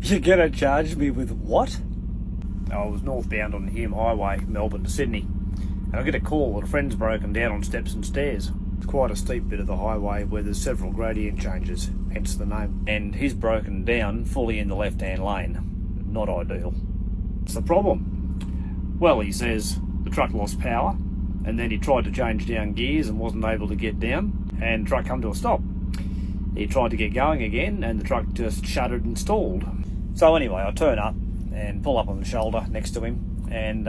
You're gonna charge me with what? I was northbound on the Hume Highway, Melbourne to Sydney, and I get a call that a friend's broken down on steps and stairs. It's quite a steep bit of the highway where there's several gradient changes, hence the name. And he's broken down fully in the left-hand lane. Not ideal. What's the problem? Well, he says the truck lost power, and then he tried to change down gears and wasn't able to get down, and the truck come to a stop. He tried to get going again, and the truck just shuttered and stalled. So anyway, I turn up and pull up on the shoulder next to him and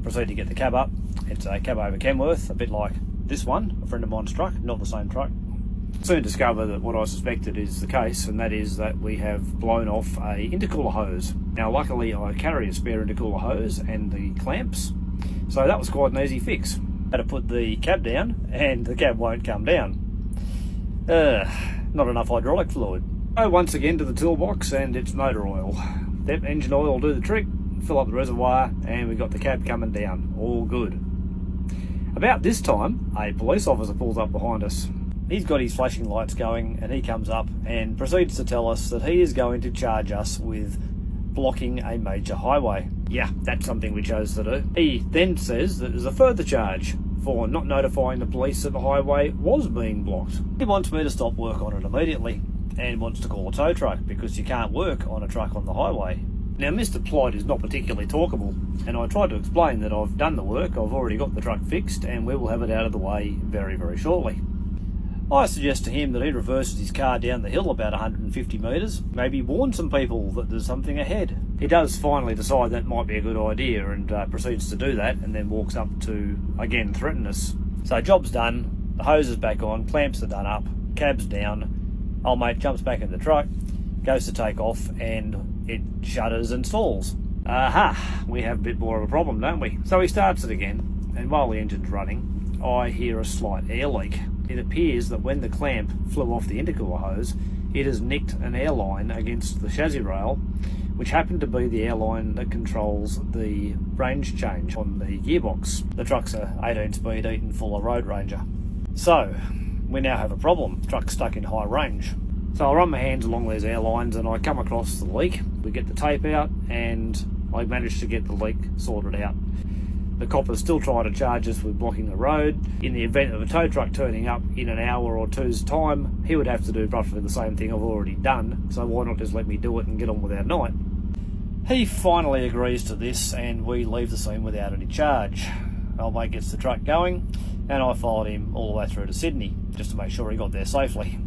proceed to get the cab up. It's a cab over Kenworth, a bit like this one, a friend of mine's truck, not the same truck. Soon discover that what I suspected is the case, and that is that we have blown off a intercooler hose. Now luckily I carry a spare intercooler hose and the clamps, so that was quite an easy fix. Had to put the cab down and the cab won't come down. Not enough hydraulic fluid. So once again to the toolbox, and it's motor oil. That engine oil will do the trick, fill up the reservoir, and we got the cab coming down. All good. About this time, a police officer pulls up behind us. He's got his flashing lights going, and he comes up and proceeds to tell us that he is going to charge us with blocking a major highway. Yeah, that's something we chose to do. He then says that there's a further charge for not notifying the police that the highway was being blocked. He wants me to stop work on it immediately and wants to call a tow truck because you can't work on a truck on the highway. Now, Mr. Plight is not particularly talkable, and I tried to explain that I've done the work, I've already got the truck fixed, and we will have it out of the way very, very shortly. I suggest to him that he reverses his car down the hill about 150 metres, maybe warn some people that there's something ahead. He does finally decide that might be a good idea and proceeds to do that, and then walks up to, again, threaten us. So job's done, the hose is back on, clamps are done up, cab's down, old mate jumps back in the truck, goes to take off, and it shudders and stalls. Aha, we have a bit more of a problem, don't we? So he starts it again, and while the engine's running, I hear a slight air leak. It appears that when the clamp flew off the intercooler hose, it has nicked an airline against the chassis rail, which happened to be the airline that controls the range change on the gearbox. The truck's a 18-speed Eaton Fuller Road Ranger. So, we now have a problem. The truck's stuck in high range. So I run my hands along these airlines and I come across the leak. We get the tape out and I manage to get the leak sorted out. The coppers still try to charge us with blocking the road. In the event of a tow truck turning up in an hour or two's time, he would have to do roughly the same thing I've already done, so why not just let me do it and get on with our night? He finally agrees to this and we leave the scene without any charge. Old mate gets the truck going and I followed him all the way through to Sydney just to make sure he got there safely.